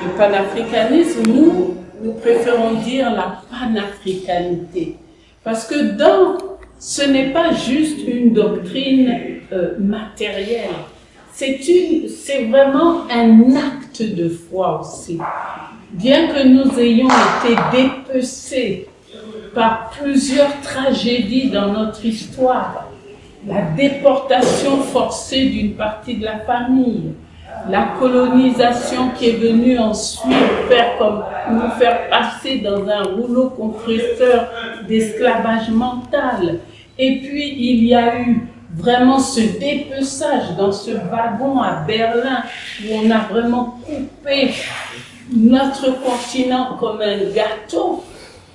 Le panafricanisme, nous préférons dire la panafricanité. Parce que ce n'est pas juste une doctrine matérielle. C'est vraiment un acte de foi aussi. Bien que nous ayons été dépecés par plusieurs tragédies dans notre histoire, la déportation forcée d'une partie de la famille, la colonisation qui est venue ensuite nous faire passer dans un rouleau compresseur d'esclavage mental. Et puis il y a eu vraiment ce dépeçage dans ce wagon à Berlin où on a vraiment coupé notre continent comme un gâteau.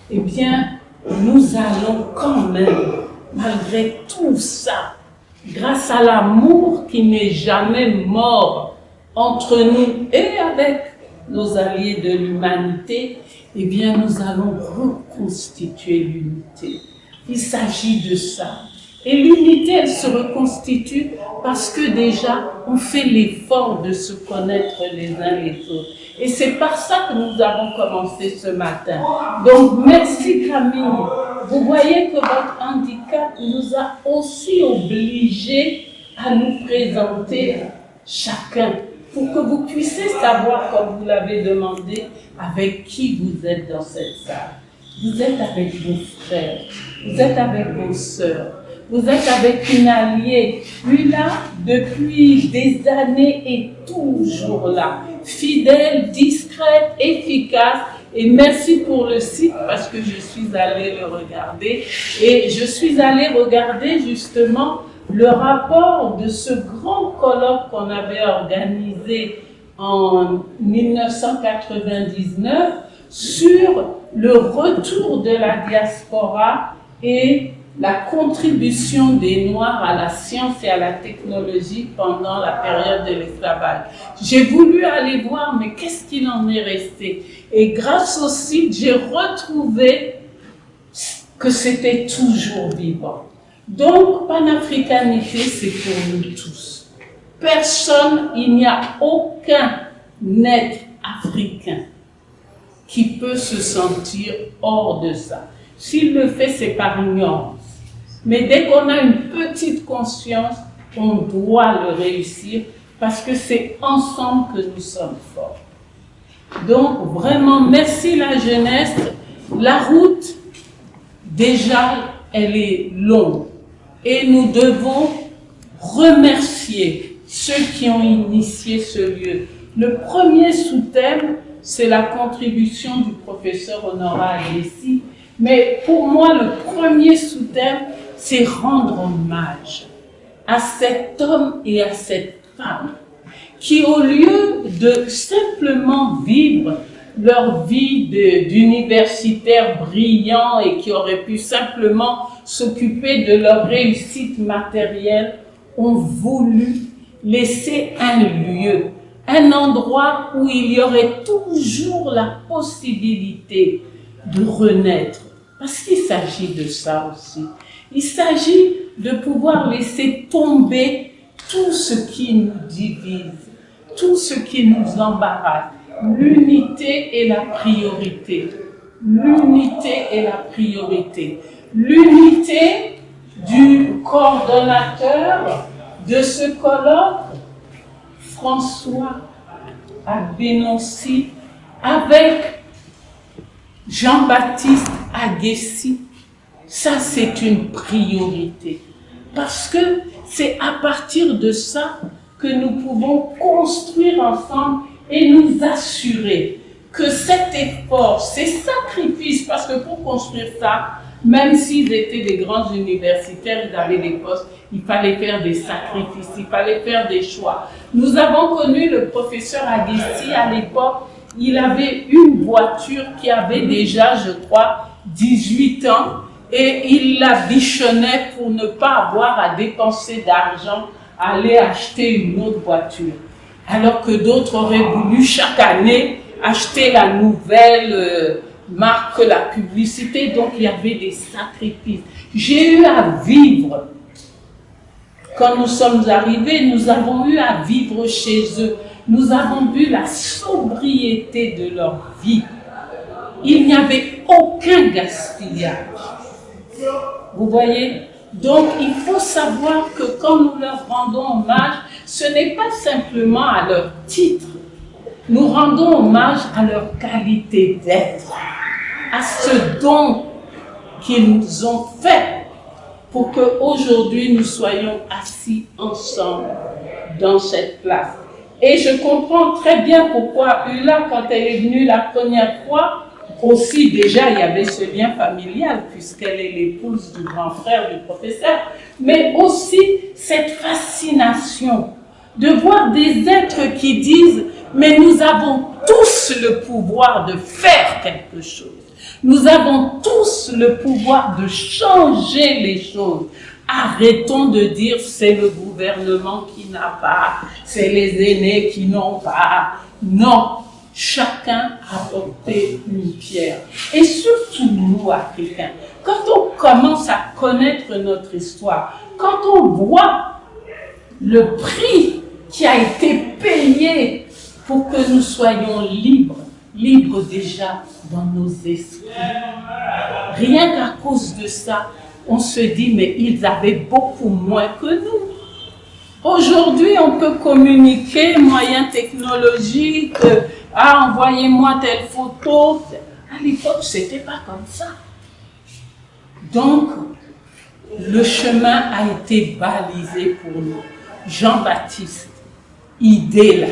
Eh bien, nous allons quand même, malgré tout ça, grâce à l'amour qui n'est jamais mort entre nous et avec nos alliés de l'humanité, eh bien, nous allons reconstituer l'unité. Il s'agit de ça. Et l'unité, elle se reconstitue parce que déjà, on fait l'effort de se connaître les uns les autres. Et c'est par ça que nous avons commencé ce matin. Donc, merci Camille. Vous voyez que votre handicap nous a aussi obligés à nous présenter chacun, pour que vous puissiez savoir, comme vous l'avez demandé, avec qui vous êtes dans cette salle. Vous êtes avec vos frères, vous êtes avec vos sœurs, vous êtes avec une alliée, lui là, depuis des années et toujours là, fidèle, discrète, efficace. Et merci pour le site parce que je suis allée le regarder. Et je suis allée regarder justement le rapport de ce grand colloque qu'on avait organisé en 1999 sur le retour de la diaspora et la contribution des Noirs à la science et à la technologie pendant la période de l'esclavage. J'ai voulu aller voir, mais qu'est-ce qu'il en est resté? Et grâce au site, j'ai retrouvé que c'était toujours vivant. Donc, panafricanité, c'est pour nous tous. Personne, il n'y a aucun être africain qui peut se sentir hors de ça. S'il le fait, c'est par ignorance. Mais dès qu'on a une petite conscience, on doit le réussir parce que c'est ensemble que nous sommes forts. Donc, vraiment, merci la jeunesse. La route, déjà, elle est longue. Et nous devons remercier ceux qui ont initié ce lieu. Le premier sous-thème, c'est la contribution du professeur Honora Agassi. Mais pour moi, le premier sous-thème, c'est rendre hommage à cet homme et à cette femme qui, au lieu de simplement vivre leur vie d'universitaires brillants et qui auraient pu simplement s'occuper de leur réussite matérielle, ont voulu laisser un lieu, un endroit où il y aurait toujours la possibilité de renaître. Parce qu'il s'agit de ça aussi. Il s'agit de pouvoir laisser tomber tout ce qui nous divise, tout ce qui nous embarrasse. L'unité est la priorité. L'unité est la priorité. L'unité du coordonnateur de ce colloque, François Agbenossi, avec Jean-Baptiste Agassi, ça c'est une priorité. Parce que c'est à partir de ça que nous pouvons construire ensemble et nous assurer que cet effort, ces sacrifices, parce que pour construire ça, même s'ils étaient des grands universitaires, ils avaient des postes, il fallait faire des sacrifices, il fallait faire des choix. Nous avons connu le professeur Agassi à l'époque. Il avait une voiture qui avait déjà, je crois, 18 ans et il la bichonnait pour ne pas avoir à dépenser d'argent, aller acheter une autre voiture. Alors que d'autres auraient voulu chaque année acheter la nouvelle marque, la publicité. Donc il y avait des sacrifices. J'ai eu à vivre. Quand nous sommes arrivés, nous avons eu à vivre chez eux. Nous avons vu la sobriété de leur vie. Il n'y avait aucun gaspillage. Vous voyez? Donc, il faut savoir que quand nous leur rendons hommage, ce n'est pas simplement à leur titre. Nous rendons hommage à leur qualité d'être, à ce don qu'ils nous ont fait pour qu'aujourd'hui nous soyons assis ensemble dans cette place. Et je comprends très bien pourquoi Ulla, quand elle est venue la première fois, aussi déjà il y avait ce lien familial puisqu'elle est l'épouse du grand frère du professeur, mais aussi cette fascination de voir des êtres qui disent « mais nous avons tous le pouvoir de faire quelque chose. Nous avons tous le pouvoir de changer les choses. Arrêtons de dire c'est le gouvernement qui n'a pas, c'est les aînés qui n'ont pas. » Non, chacun a porté une pierre. Et surtout nous, Africains, quand on commence à connaître notre histoire, quand on voit le prix qui a été payé pour que nous soyons libres, libres déjà dans nos esprits. Rien qu'à cause de ça, on se dit, mais ils avaient beaucoup moins que nous. Aujourd'hui, on peut communiquer, moyens technologiques, envoyez-moi telle photo. À l'époque, c'était pas comme ça. Donc, le chemin a été balisé pour nous. Jean-Baptiste, idée là.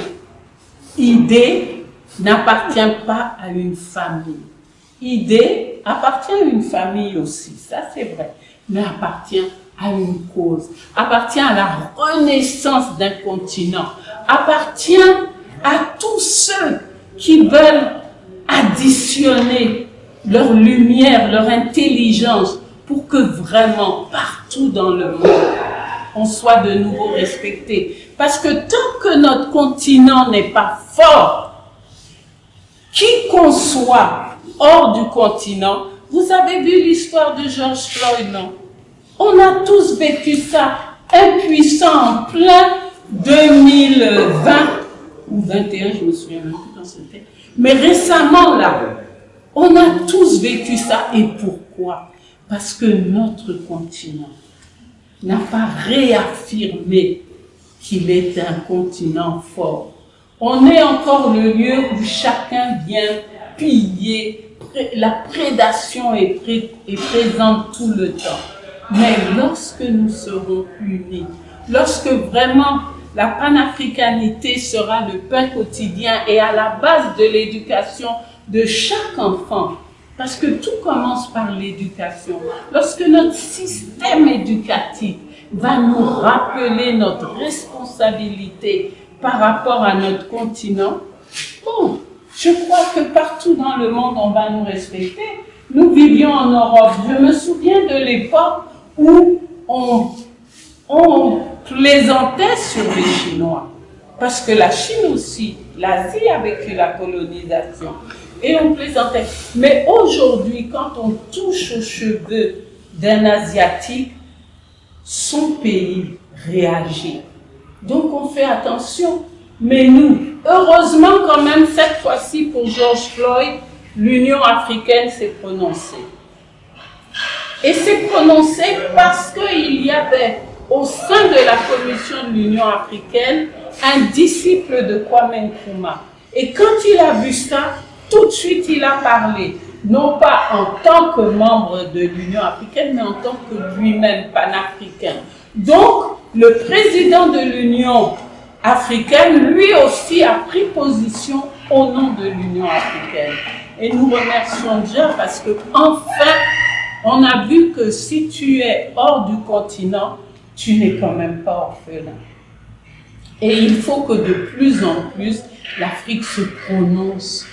Idée n'appartient pas à une famille. Idée appartient à une famille aussi, ça c'est vrai, mais appartient à une cause, appartient à la renaissance d'un continent, appartient à tous ceux qui veulent additionner leur lumière, leur intelligence pour que vraiment partout dans le monde, on soit de nouveau respecté. Parce que tant que notre continent n'est pas fort, qui qu'on soit hors du continent, vous avez vu l'histoire de George Floyd, non? On a tous vécu ça, impuissant en plein 2020 ou 21, je me souviens même plus dans ce temps. Mais récemment, là, on a tous vécu ça. Et pourquoi? Parce que notre continent n'a pas réaffirmé qu'il est un continent fort. On est encore le lieu où chacun vient piller, la prédation est présente tout le temps. Mais lorsque nous serons unis, lorsque vraiment la panafricanité sera le pain quotidien et à la base de l'éducation de chaque enfant, parce que tout commence par l'éducation. Lorsque notre système éducatif va nous rappeler notre responsabilité par rapport à notre continent, bon, je crois que partout dans le monde, on va nous respecter. Nous vivions en Europe. Je me souviens de l'époque où on plaisantait sur les Chinois. Parce que la Chine aussi, l'Asie a vécu la colonisation. Et on plaisantait. Mais aujourd'hui, quand on touche aux cheveux d'un Asiatique, son pays réagit. Donc on fait attention. Mais nous, heureusement quand même, cette fois-ci pour George Floyd, l'Union africaine s'est prononcée. Et s'est prononcée parce qu'il y avait au sein de la commission de l'Union africaine un disciple de Kwame Nkrumah. Et quand il a vu ça, tout de suite il a parlé, non pas en tant que membre de l'Union africaine, mais en tant que lui-même panafricain. Donc, le président de l'Union africaine, lui aussi, a pris position au nom de l'Union africaine. Et nous remercions Dieu parce que enfin, on a vu que si tu es hors du continent, tu n'es quand même pas orphelin. Et il faut que de plus en plus, l'Afrique se prononce.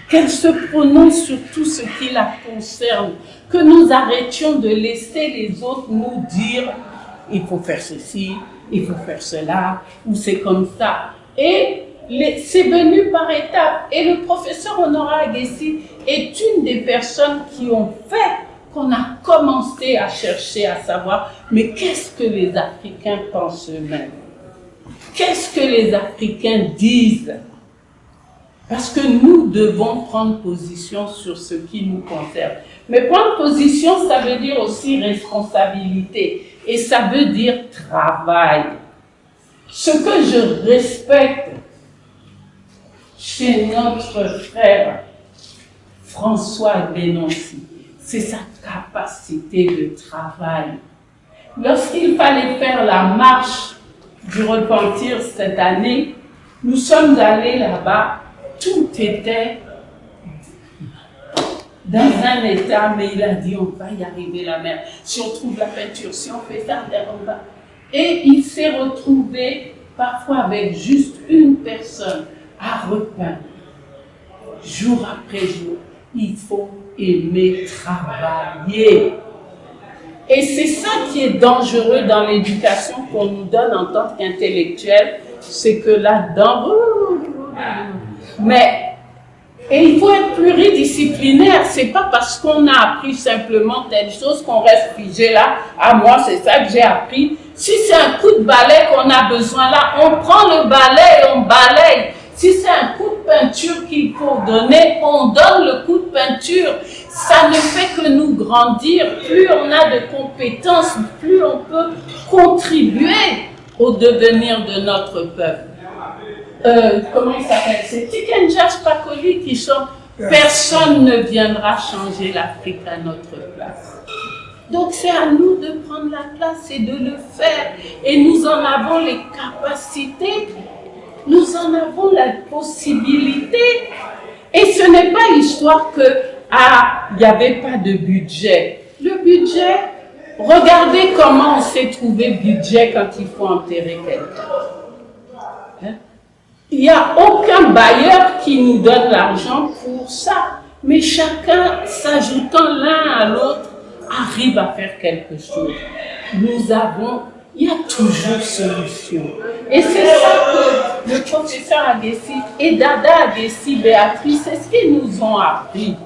Qu'elle se prononce sur tout ce qui la concerne. Que nous arrêtions de laisser les autres nous dire « il faut faire ceci, il faut faire cela, ou c'est comme ça ». Et c'est venu par étapes. Et le professeur Honorat Agassi est une des personnes qui ont fait qu'on a commencé à chercher à savoir, mais qu'est-ce que les Africains pensent eux-mêmes? qu'est-ce que les Africains disent? Parce que nous devons prendre position sur ce qui nous concerne. Mais prendre position, ça veut dire aussi responsabilité. Et ça veut dire travail. Ce que je respecte chez notre frère François Benonsi, c'est sa capacité de travail. Lorsqu'il fallait faire la marche du repentir cette année, nous sommes allés là-bas, tout était dans un état, mais il a dit on va y arriver la mère. Si on trouve la peinture, si on fait ça, on va. Et il s'est retrouvé parfois avec juste une personne à repeindre. Jour après jour, il faut aimer travailler. Et c'est ça qui est dangereux dans l'éducation qu'on nous donne en tant qu'intellectuels, c'est que là-dedans, mais et il faut être pluridisciplinaire. C'est pas parce qu'on a appris simplement telle chose qu'on reste figé là. Ah, moi, c'est ça que j'ai appris. Si c'est un coup de balai qu'on a besoin là, on prend le balai et on balaye. Si c'est un coup de peinture qu'il faut donner, on donne le coup de peinture. Ça ne fait que nous grandir. Plus on a de compétences, plus on peut contribuer au devenir de notre peuple. Comment il s'appelle? C'est Tikenja Spakoli qui chante « Personne ne viendra changer l'Afrique à notre place ». Donc c'est à nous de prendre la place et de le faire. Et nous en avons les capacités, nous en avons la possibilité. Et ce n'est pas histoire que, il n'y avait pas de budget. Le budget, regardez comment on s'est trouvé budget quand il faut enterrer quelqu'un. Hein? Il n'y a aucun bailleur qui nous donne l'argent pour ça. Mais chacun, s'ajoutant l'un à l'autre, arrive à faire quelque chose. Il y a toujours solution. Et c'est ça que le professeur Aguessi et Dada Aguessi, Béatrice, c'est ce qu'ils nous ont appris.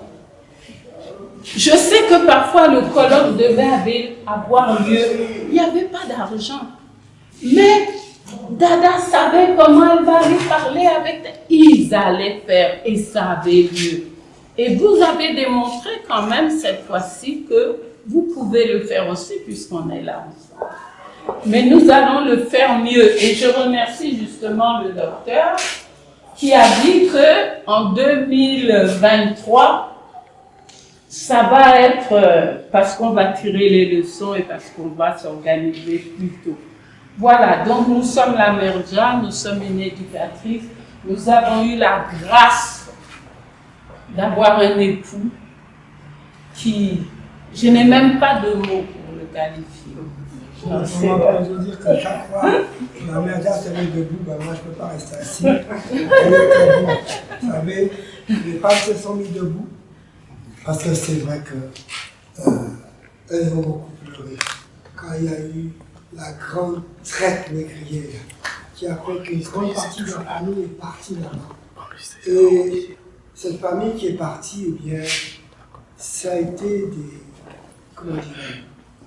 Je sais que parfois le colloque devait avoir lieu. Il n'y avait pas d'argent. Mais Dada savait comment elle va aller parler avec. Ils allaient faire et ça avait lieu. Et vous avez démontré quand même cette fois-ci que vous pouvez le faire aussi puisqu'on est là ensemble. Mais nous allons le faire mieux. Et je remercie justement le docteur qui a dit qu'en 2023, ça va être parce qu'on va tirer les leçons et parce qu'on va s'organiser plus tôt. Voilà, donc nous sommes la Merja, nous sommes une éducatrice, nous avons eu la grâce d'avoir un époux qui, je n'ai même pas de mots pour le qualifier. On va dire que chaque fois que la Merja se met debout, ben moi je ne peux pas rester assis. Vous savez, les femmes se sont mis debout parce que c'est vrai qu'elles ont beaucoup pleuré quand il y a eu la grande traite négrière qui a fait qu'une grande partie de la famille est partie là-bas. Et cette famille qui est partie, eh bien, ça a été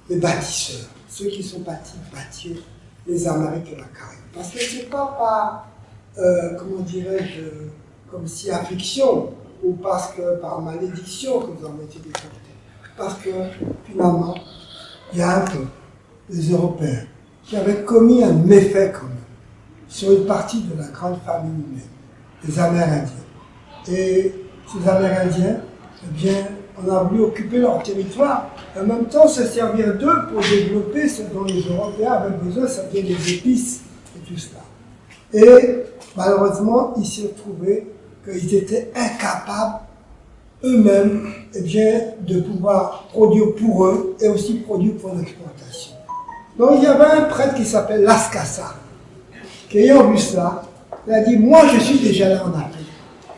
des bâtisseurs. Ceux qui sont partis bâtir les Amériques et la Caraïbe. Parce que ce n'est pas par, comment dirais-je, comme si affliction ou parce que par malédiction que vous en été déportés. Parce que finalement, il y a un peuple, les Européens, qui avaient commis un méfait quand même sur une partie de la grande famille humaine, les Amérindiens. Et ces Amérindiens, eh bien, on a voulu occuper leur territoire, et en même temps se servir d'eux pour développer ce dont les Européens avaient besoin, c'est-à-dire les épices et tout cela. Et malheureusement, il s'est trouvé qu'ils étaient incapables eux-mêmes, eh bien, de pouvoir produire pour eux et aussi produire pour l'exportation. Donc il y avait un prêtre qui s'appelle Laskassa, qui ayant vu cela, il a dit, moi je suis déjà là en Afrique.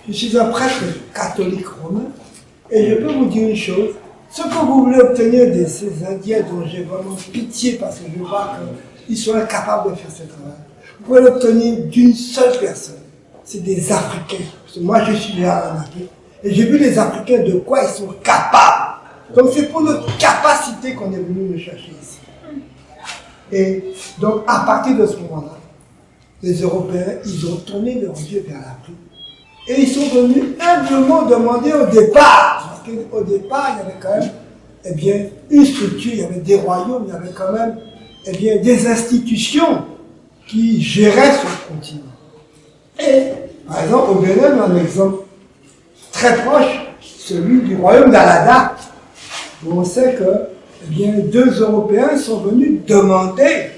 Je suis un prêtre catholique romain, et je peux vous dire une chose, ce que vous voulez obtenir de ces Indiens dont j'ai vraiment pitié parce que je vois qu'ils sont incapables de faire ce travail, vous pouvez l'obtenir d'une seule personne, c'est des Africains. Parce que moi je suis là en Afrique, et j'ai vu les Africains de quoi ils sont capables. Donc c'est pour notre capacité qu'on est venu me chercher ici. Et donc à partir de ce moment-là, les Européens, ils ont tourné leurs yeux vers l'Afrique. Et ils sont venus humblement demander au départ, parce qu'au départ, il y avait quand même une structure, il y avait des royaumes, il y avait quand même des institutions qui géraient ce continent. Et, par exemple, au Bénin, on a un exemple très proche, celui du royaume d'Alada, où on sait que 2 Européens sont venus demander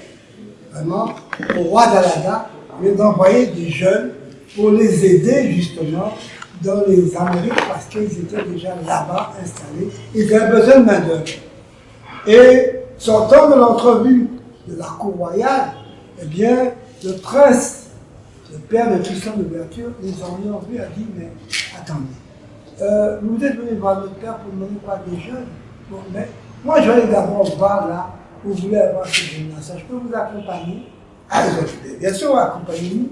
vraiment au roi d'Alada d'envoyer des jeunes pour les aider justement dans les Amériques parce qu'ils étaient déjà là-bas installés. Ils avaient besoin de main-d'œuvre. Et sortant de l'entrevue de la cour royale, le prince, le père de Tristan d'Ouverture, les a vus et a dit mais attendez, vous êtes venus voir notre père pour demander pas des jeunes. Bon, mais moi je vais aller d'abord voir là où vous voulez avoir ce jeune-là. Je peux vous accompagner. Ah, bien sûr, accompagnez-nous.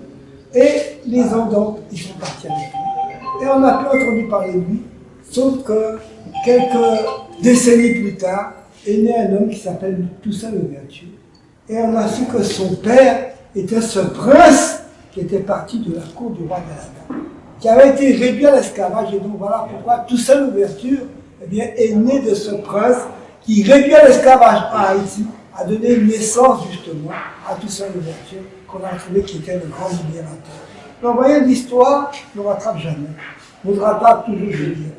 Et les hommes donc, ils sont partis avec lui. Et on n'a plus entendu parler de lui, sauf que quelques décennies plus tard, est né un homme qui s'appelle Toussaint Louverture. Et on a su que son père était ce prince qui était parti de la cour du roi d'Alada, qui avait été réduit à l'esclavage. Et donc voilà pourquoi Toussaint Louverture est né de ce prince qui, réduit à l'esclavage en Haïti, a donné naissance justement à Toussaint Louverture, qu'on a trouvé qui était le grand libérateur. Donc, vous voyez, l'histoire ne rattrape jamais, nous rattrape toujours, je veux dire.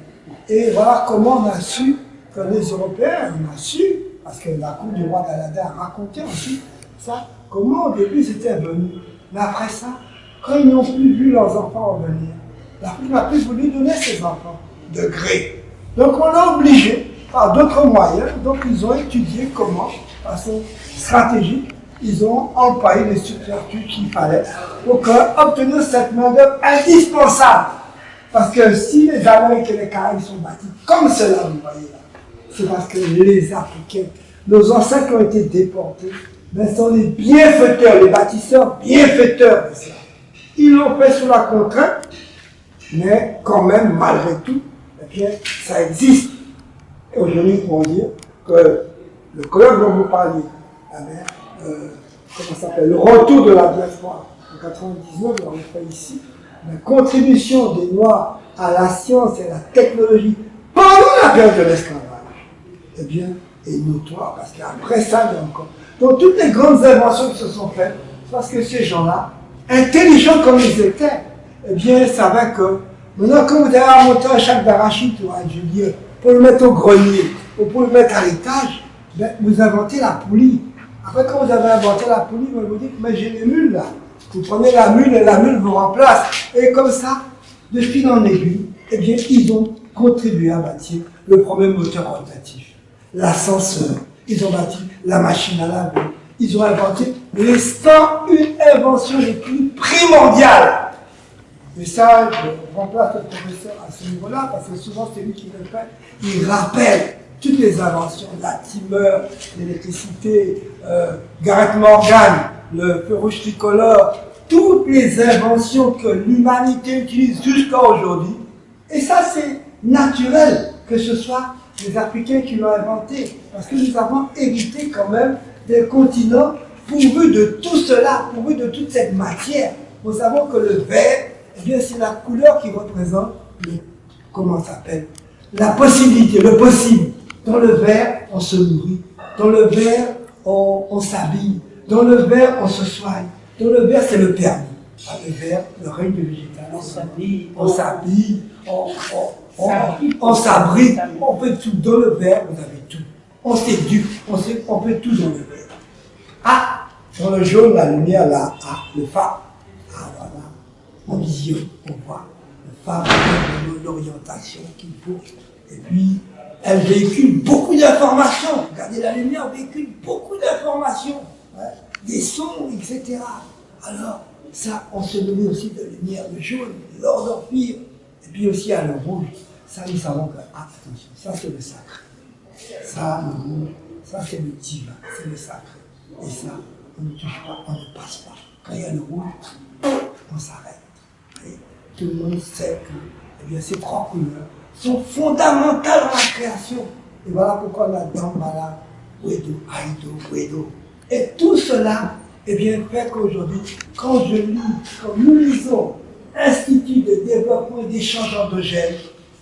Et voilà comment on a su que les Européens, on a su, parce que la cour du roi d'Alada a raconté ensuite ça, comment au début c'était venu. Mais après ça, quand ils n'ont plus vu leurs enfants revenir, l'Afrique n'a plus voulu donner ses enfants de gré. Donc on l'a obligé par d'autres moyens, donc ils ont étudié comment, de façon stratégique, ils ont employé les subterfuges qu'il fallait pour obtenir cette main-d'œuvre indispensable. Parce que si les Amériques et les Caraïbes sont bâtis comme cela, vous voyez là, c'est parce que les Africains, nos ancêtres qui ont été déportés, sont les bienfaiteurs, les bâtisseurs bienfaiteurs de ça. Ils l'ont fait sous la contrainte, mais quand même, malgré tout, ça existe. Et aujourd'hui, on dire que le colloque dont vous parliez, comment ça s'appelle, le retour de la diaspora en 99, on l'a fait ici, la contribution des Noirs à la science et à la technologie pendant la période de l'esclavage, est notoire, parce qu'après ça, il y a encore. Donc toutes les grandes inventions qui se sont faites, c'est parce que ces gens-là, intelligents comme ils étaient, savaient que maintenant, quand vous avez à monter un sac d'arachide, je veux dire, pour le mettre au grenier, ou pour le mettre à l'étage, vous inventez la poulie. Après, quand vous avez inventé la poulie, vous dites, mais j'ai les mules là. Vous prenez la mule et la mule vous remplace. Et comme ça, de fil en aiguille, ils ont contribué à bâtir le premier moteur rotatif, l'ascenseur. Ils ont bâti la machine à laver. Ils ont inventé les 101 inventions les plus primordiales. Et ça, je remplace le professeur à ce niveau-là, parce que souvent c'est lui qui le fait. Il rappelle toutes les inventions, la timeur, l'électricité, Garrett Morgan, le feu rouge tricolore, toutes les inventions que l'humanité utilise jusqu'à aujourd'hui. Et ça, c'est naturel que ce soit les Africains qui l'ont inventé, parce que nous avons hérité quand même des continents pourvus de tout cela, pourvus de toute cette matière. Nous savons que le vert, c'est la couleur qui représente comment ça s'appelle, la possibilité, le possible. Dans le vert, on se nourrit. Dans le vert, on s'habille. Dans le vert, on se soigne. Dans le vert, c'est le permis. Dans le vert, le règne du végétal. On s'habille, on s'abrite, on fait tout. Dans le vert, vous avez tout. On s'éduque, on fait tout dans le vert. Ah, dans le jaune, la lumière là, le phare. Ah, voilà. On visionne, on voit. Le phare, l'orientation qu'il faut. Et puis, elle véhicule beaucoup d'informations. Regardez, la lumière véhicule beaucoup d'informations. Ouais, des sons, etc. Alors, ça, on se nourrit aussi de lumière, le jaune, de l'or d'Orphire. Et puis aussi à le rouge. Ça, nous savons que, attention, ça c'est le sacré. Ça, le rouge, ça c'est le divin, c'est le sacré. Et ça, on ne touche pas, on ne passe pas. Quand il y a le rouge, on s'arrête. Et tout le monde sait que ces 3 couleurs sont fondamentales dans la création. Et voilà pourquoi on a Dambala, Wedo, Aïdo, Wedo. Et tout cela, eh bien, fait qu'aujourd'hui, quand je lis, quand nous lisons Institut de développement et d'échange endogène,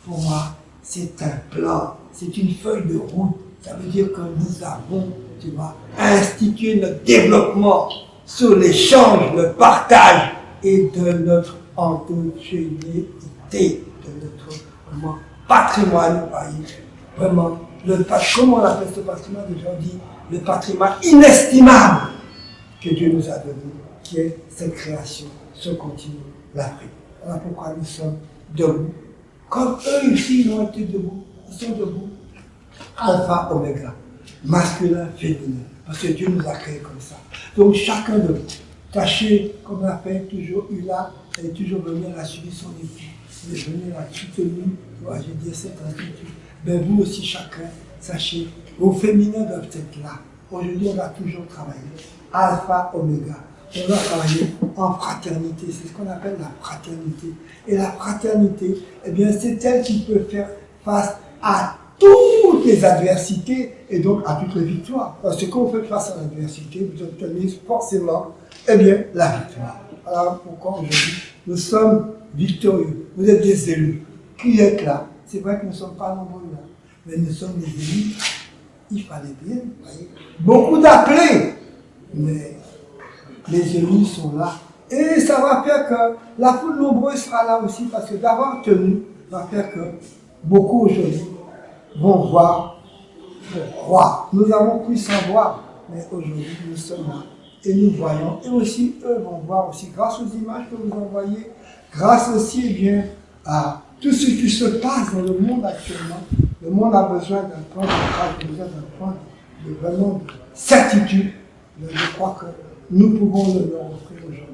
pour moi, c'est un plan, c'est une feuille de route. Ça veut dire que nous avons, tu vois, institué notre développement sur l'échange, le partage et de notre endogénéité, de notre patrimoine, vous voyez, vraiment, comment on appelle ce patrimoine, déjà on dit, le patrimoine inestimable que Dieu nous a donné, qui est cette création, ce continent, l'Afrique. Voilà pourquoi nous sommes debout. Comme eux ici, ils ont été debout, ils sont debout. Alpha, oméga, masculin, féminin. Parce que Dieu nous a créés comme ça. Donc chacun de vous, tâchez, comme on a fait toujours eu là, elle est toujours venue, elle a suivi son époux. Elle est venue, elle a soutenu, j'ai dit cet institut. Ben vous aussi, chacun, sachez, vos féminins doivent être là. Aujourd'hui, on va toujours travailler. Alpha, oméga. On va travailler en fraternité. C'est ce qu'on appelle la fraternité. Et la fraternité, eh bien, c'est elle qui peut faire face à toutes les adversités et donc à toutes les victoires. Parce que quand vous faites face à l'adversité, vous obtenez forcément, eh bien, la victoire. Alors pourquoi aujourd'hui, nous sommes victorieux. Vous êtes des élus. Qui êtes là? C'est vrai que nous ne sommes pas nombreux là, mais nous sommes des élus. Il fallait bien, vous voyez. Beaucoup d'appelés, mais les élus sont là. Et ça va faire que la foule nombreuse sera là aussi, parce que d'avoir tenu va faire que beaucoup aujourd'hui vont voir, vont croire. Nous avons cru sans voir, mais aujourd'hui nous sommes là et nous voyons. Et aussi, eux vont voir aussi, grâce aux images que vous envoyez, grâce aussi eh bien, à tout ce qui se passe dans le monde actuellement. Le monde a besoin d'un point de grâce, a besoin d'un point de vraiment de certitude. Je crois que nous pouvons le leur offrir aujourd'hui.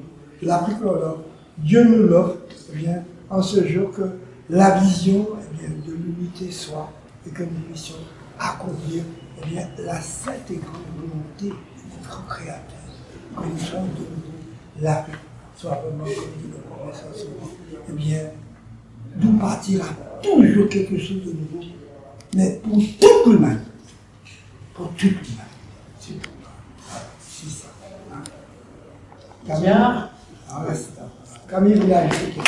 L'Afrique l'offre, Dieu nous l'offre, eh bien, en ce jour que la vision eh bien, de l'unité soit et que nous puissions accomplir eh bien, la sainte et grande volonté de notre Créateur. Que nous soyons de nouveau l'Afrique soit vraiment, comme dit le professeur Souvent, eh bien, d'où partira toujours quelque chose de nouveau, mais pour toute l'humanité. Pour toute l'humanité. C'est ça. Camille, Camille, vous l'avez dit.